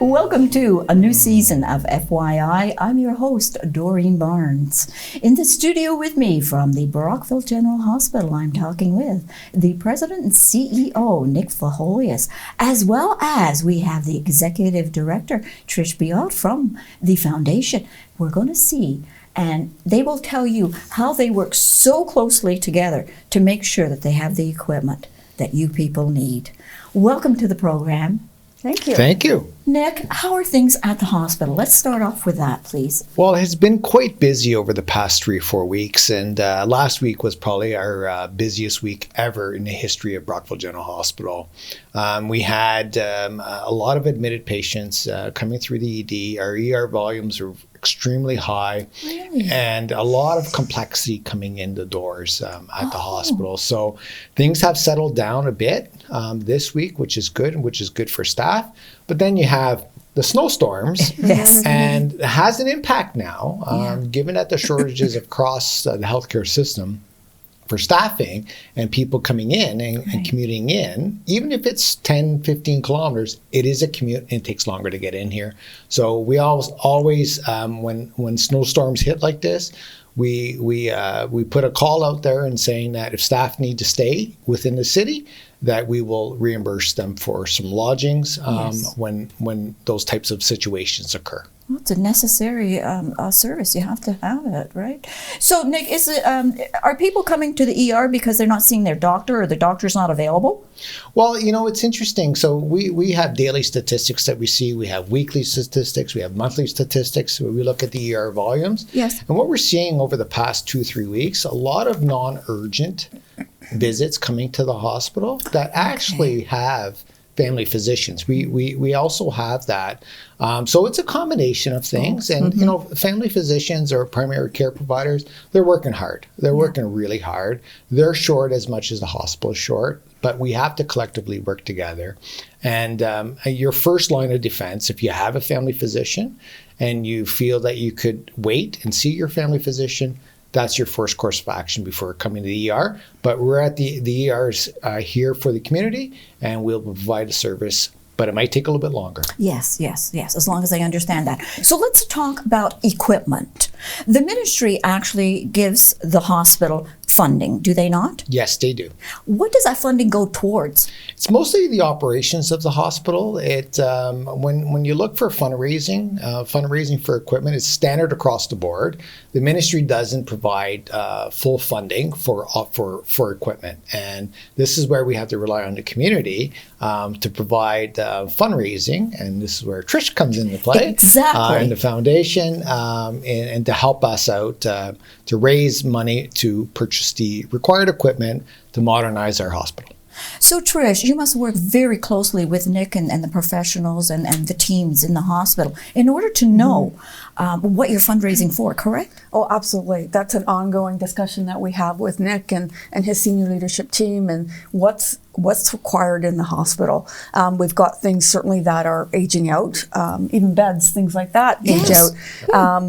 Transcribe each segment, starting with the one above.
Welcome to a new season of FYI. I'm your host, Doreen Barnes. In the studio with me from the Brockville General Hospital, I'm talking with the President and CEO, Nick Vlacholias, as well as we have the Executive Director, Trish Buote from the Foundation. We're going to see, and they will tell you how they work so closely together to make sure that they have the equipment that you people need. Welcome to the program. Thank you. Thank you. Nick, how are things at the hospital? Let's start off with that, please. Well, it has been quite busy over the past 3 or 4 weeks, and last week was probably our busiest week ever in the history of Brockville General Hospital. We had a lot of admitted patients coming through the ED. Our ER volumes are extremely high, Really? and a lot of complexity coming in the doors at the hospital. So things have settled down a bit this week, which is good for staff. But then you have the snowstorms, Yes. and it has an impact now, given that the shortages across the healthcare system for staffing and people coming in and commuting in. Even if it's 10, 15 kilometers, it is a commute and it takes longer to get in here. So we always when snowstorms hit like this, we put a call out there and saying that if staff need to stay within the city, that we will reimburse them for some lodgings when those types of situations occur. Well, it's a necessary service. You have to have it, right? So, Nick, is it are people coming to the ER because they're not seeing their doctor or the doctor's not available? Well, it's interesting. So we have daily statistics that we see. We have weekly statistics. We have monthly statistics. So we look at the ER volumes. Yes. And what we're seeing over the past 2-3 weeks, a lot of non-urgent visits coming to the hospital that actually have family physicians. We also have that. So it's a combination of things. And, family physicians or primary care providers, they're working hard. They're working really hard. They're short as much as the hospital is short, but we have to collectively work together. And your first line of defense, if you have a family physician and you feel that you could wait and see your family physician, that's your first course of action before coming to the ER. But we're at the ERs here for the community, and we'll provide a service, but it might take a little bit longer. Yes, as long as I understand that. So let's talk about equipment. The ministry actually gives the hospital funding, do they not? Yes, they do. What does that funding go towards? It's mostly the operations of the hospital. When you look for fundraising for equipment is standard across the board. The ministry doesn't provide full funding for equipment, and this is where we have to rely on the community to provide fundraising, and this is where Trish comes into play. Exactly. And the foundation, and to help us out to raise money to purchase the required equipment to modernize our hospital. So Trish, you must work very closely with Nick and the professionals and the teams in the hospital in order to know what you're fundraising for, correct? Oh, absolutely. That's an ongoing discussion that we have with Nick and his senior leadership team and what's required in the hospital. We've got things certainly that are aging out, even beds, things like that age out,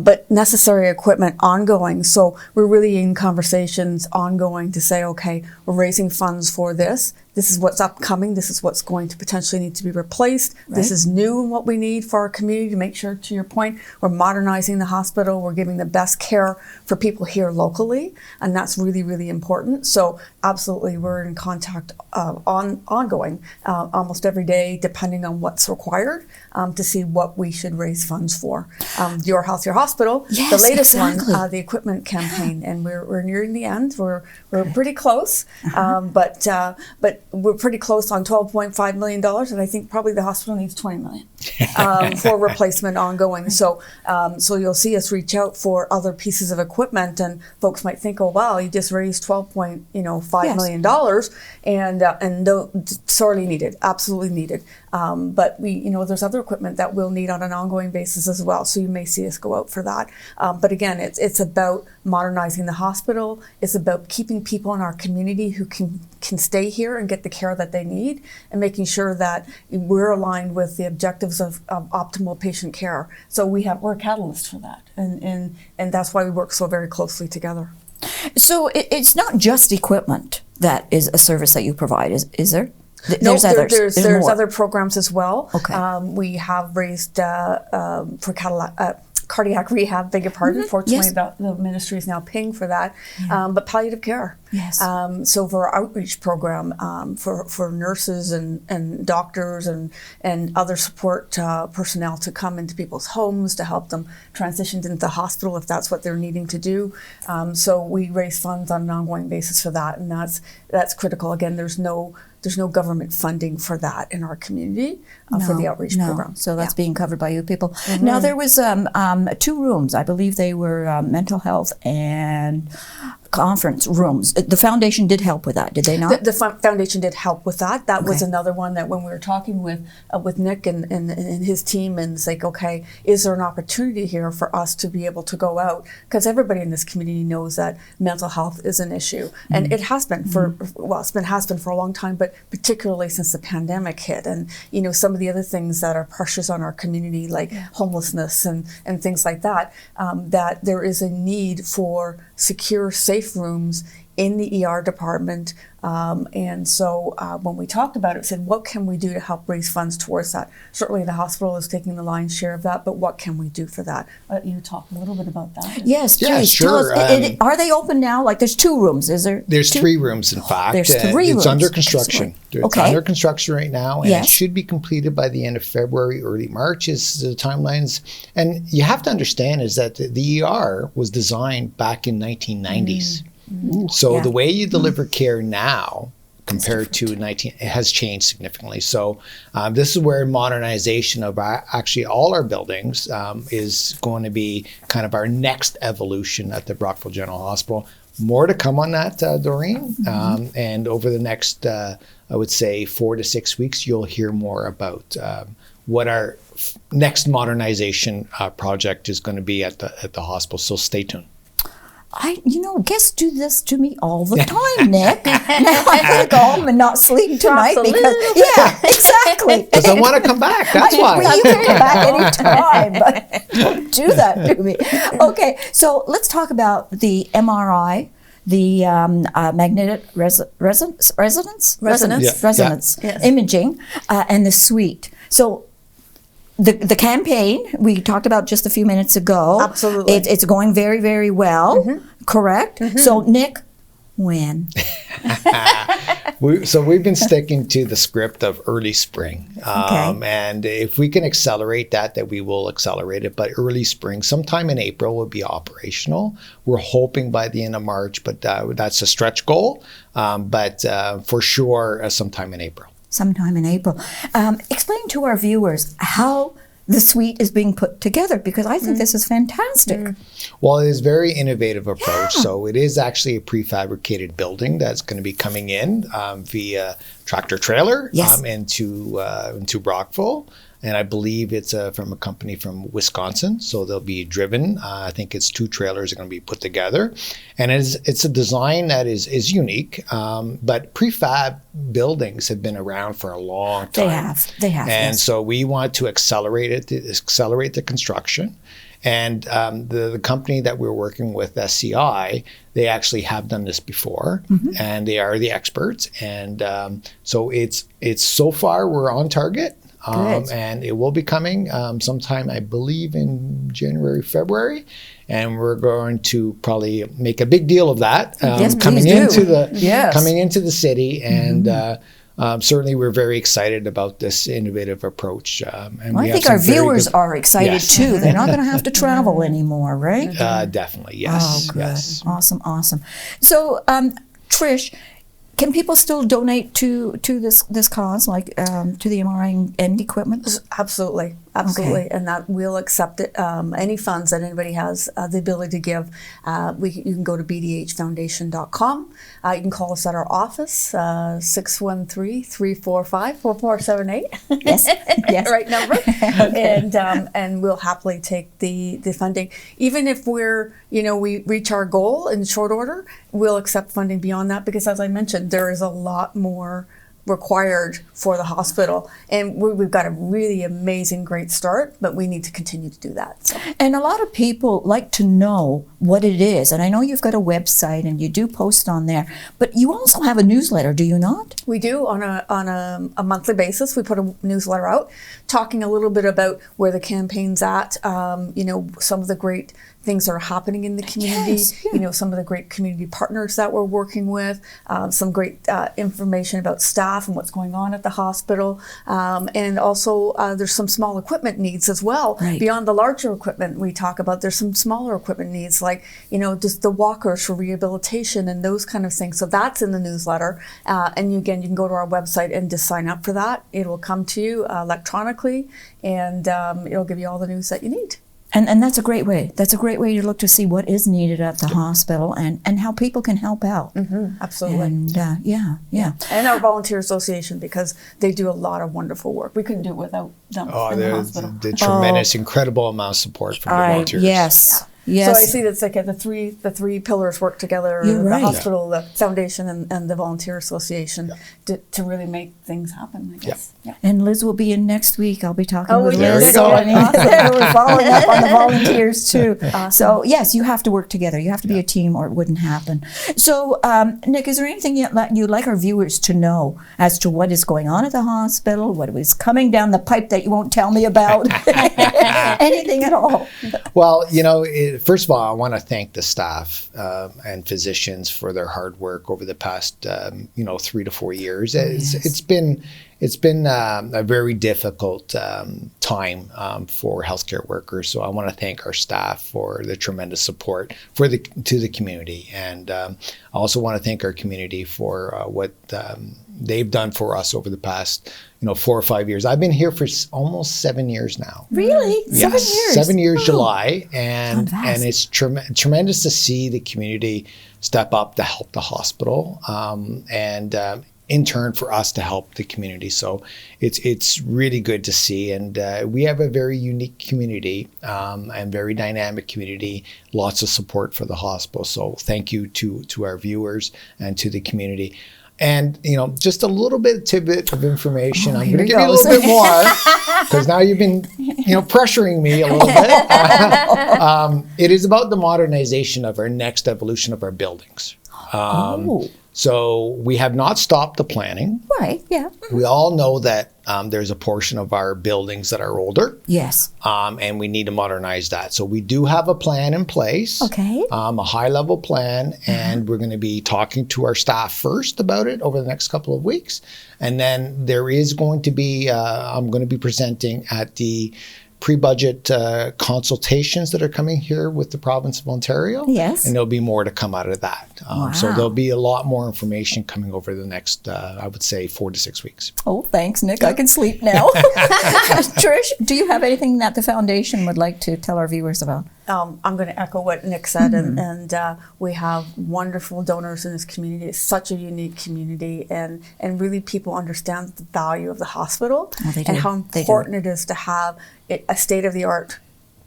but necessary equipment ongoing. So we're really in conversations ongoing to say, okay, we're raising funds for this. This is what's upcoming. This is what's going to potentially need to be replaced. Right. This is new in what we need for our community to make sure, to your point, we're modernizing the hospital. We're giving the best care for people here locally. And that's really, really important. So absolutely, we're in contact ongoing almost every day, depending on what's required to see what we should raise funds for. Your Health, Your Hospital, the latest one, the equipment campaign. And we're nearing the end. We're pretty close, but we're pretty close on $12.5 million, and I think probably the hospital needs $20 million for replacement ongoing. So you'll see us reach out for other pieces of equipment, and folks might think, oh wow, you just raised $12.5 million, and sorely needed, absolutely needed. But there's other equipment that we'll need on an ongoing basis as well. So you may see us go out for that. But again, it's about modernizing the hospital. It's about keeping people in our community who can stay here and get the care that they need, and making sure that we're aligned with the objectives of optimal patient care. So we're a catalyst for that, and that's why we work so very closely together. So it's not just equipment that is a service that you provide, is there? There's others. There's more. other programs as well. Okay. We have raised for cardiac rehab, beg your pardon. Fortunately, Yes. the ministry is now paying for that. But palliative care. Yes. So for our outreach program, for nurses and doctors and other support personnel to come into people's homes to help them transition into the hospital if that's what they're needing to do. So we raise funds on an ongoing basis for that, and that's critical. Again, there's no government funding for that in our community for the outreach program. So that's being covered by you people. Now there was 2 rooms. I believe they were mental health and conference rooms. The foundation did help with that, did they not? The foundation did help with that. That was Okay. another one that when we were talking with Nick and his team, and it's like, okay, is there an opportunity here for us to be able to go out? Because everybody in this community knows that mental health is an issue, and it has been has been for a long time, but particularly since the pandemic hit, and some of the other things that are pressures on our community, like homelessness and things like that. That there is a need for secure, safe rooms in the ER department. And so when we talked about it, we said, what can we do to help raise funds towards that? Certainly the hospital is taking the lion's share of that, but what can we do for that? You talk a little bit about that. Yes, Yeah, please sure. tell us. Are they open now? Like there's 2 rooms, is there? There's 2? 3 rooms, in fact. There's 3 It's rooms. under construction. It's Okay. under construction right now, and Yes. it should be completed by the end of February, early March is the timelines. And you have to understand is that the ER was designed back in 1990s. So the way you deliver care now compared to it has changed significantly. So this is where modernization of actually all our buildings is going to be kind of our next evolution at the Brockville General Hospital. More to come on that, Doreen. And over the next, I would say, 4 to 6 weeks, you'll hear more about what our next modernization project is going to be at the hospital. So stay tuned. Guests do this to me all the time, Nick. Now I can go home and not sleep tonight because, exactly. Because I want to come back. That's why. Well, you can come back anytime, but don't do that to me. Okay, so let's talk about the MRI, the magnetic resonance Yes. imaging, and the suite. So the campaign we talked about just a few minutes ago. Absolutely. It's going very, very well. Correct. So Nick, when? So we've been sticking to the script of early spring. And if we can accelerate that we will accelerate it. But early spring, sometime in April, will be operational. We're hoping by the end of March, but that's a stretch goal. But for sure, sometime in April. Sometime in April. Explain to our viewers how the suite is being put together, because I think this is fantastic. Well, it is a very innovative approach. So it is actually a prefabricated building that's going to be coming in via tractor trailer into Brockville. And I believe it's from a company from Wisconsin. So they'll be driven. I think it's 2 trailers are going to be put together. And it's a design that is unique. But prefab buildings have been around for a long time. They have. And yes. so we want to accelerate the construction. And the company that we're working with, SCI, they actually have done this before, and they are the experts. And so it's so far we're on target. And it will be coming sometime, I believe, in January, February, and we're going to probably make a big deal of that coming into the city. And certainly, we're very excited about this innovative approach. And I think our viewers are excited too. They're not going to have to travel anymore, right? Definitely, yes. Oh, good. Yes. Awesome. So, Trish, can people still donate to this cause, like to the MRI and equipment? Absolutely. Okay. And that we'll accept it. Any funds that anybody has the ability to give, you can go to bdhfoundation.com. You can call us at our office, 613-345-4478. Yes. Right number. And we'll happily take the funding. Even if we reach our goal in short order, we'll accept funding beyond that, because as I mentioned, there is a lot more required for the hospital. And we've got a really amazing, great start, but we need to continue to do that. So. And a lot of people like to know what it is. And I know you've got a website and you do post on there, but you also have a newsletter, do you not? We do on a monthly basis. We put a newsletter out talking a little bit about where the campaign's at, some of the great things that are happening in the community, Yes, yeah. Some of the great community partners that we're working with, some great information about staff and what's going on at the hospital. And also there's some small equipment needs as well. Right. Beyond the larger equipment we talk about, there's some smaller equipment needs like, just the walkers for rehabilitation and those kind of things. So that's in the newsletter. And again, you can go to our website and just sign up for that. It will come to you electronically, and it'll give you all the news that you need. And that's a great way. That's a great way to look to see what is needed at the hospital and how people can help out. Mm-hmm, absolutely. And yeah. And our volunteer association, because they do a lot of wonderful work. We couldn't do it without them in the hospital. The tremendous, incredible amount of support from the volunteers. Yes. Yes. So I see that's like the three pillars work together: You're right. the hospital, the foundation, and the volunteer association to really make things happen. I guess. Yeah. And Liz will be in next week. I'll be talking with there Liz. you go. I mean, we're following up on the volunteers too. So yes, you have to work together. You have to be a team, or it wouldn't happen. So Nick, is there anything you'd like our viewers to know as to what is going on at the hospital? What is coming down the pipe that you won't tell me about? Anything at all? Well, first of all, I want to thank the staff and physicians for their hard work over the past, 3 to 4 years. It's been a very difficult time for healthcare workers. So I want to thank our staff for the tremendous support to the community, and I also want to thank our community for what they've done for us over the past 4 or 5 years. I've been here for almost 7 years now. Really? Yes, 7 years? 7 years, Oh. July. And it's tremendous to see the community step up to help the hospital and in turn for us to help the community. So it's really good to see. And we have a very unique community and very dynamic community, lots of support for the hospital. So thank you to our viewers and to the community. And, just a little tidbit of information. I'm going to give you a little bit more because now you've been, pressuring me a little bit. It is about the modernization of our next evolution of our buildings. So we have not stopped the planning. Right, yeah. We all know that there's a portion of our buildings that are older. Yes. And we need to modernize that. So we do have a plan in place. Okay. A high-level plan, and we're going to be talking to our staff first about it over the next couple of weeks. And then there is going to be, I'm going to be presenting at the pre-budget consultations that are coming here with the province of Ontario. Yes. And there'll be more to come out of that. So there'll be a lot more information coming over the next, I would say, 4 to 6 weeks. Oh, thanks, Nick. I can sleep now. Trish, do you have anything that the foundation would like to tell our viewers about? I'm going to echo what Nick said, and we have wonderful donors in this community. It's such a unique community, and really people understand the value of the hospital and how important it is to have a state-of-the-art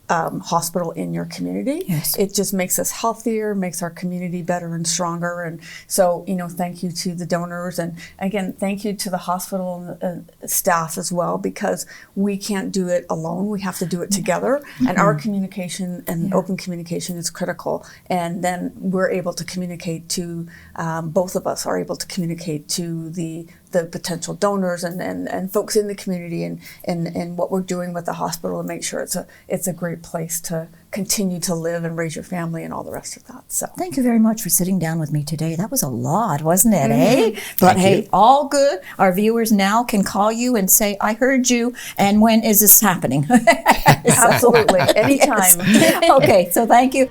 hospital in your community. Yes. It just makes us healthier, makes our community better and stronger. And so, thank you to the donors. And again, thank you to the hospital and staff as well, because we can't do it alone. We have to do it together. And our communication and open communication is critical. And then we're able to communicate to, both of us are able to communicate to the potential donors and folks in the community and what we're doing with the hospital to make sure it's a great place to continue to live and raise your family and all the rest of that. So thank you very much for sitting down with me today. That was a lot, wasn't it, eh? But hey, all good. Our viewers now can call you and say, I heard you, and when is this happening? Absolutely. Anytime. Okay, so thank you.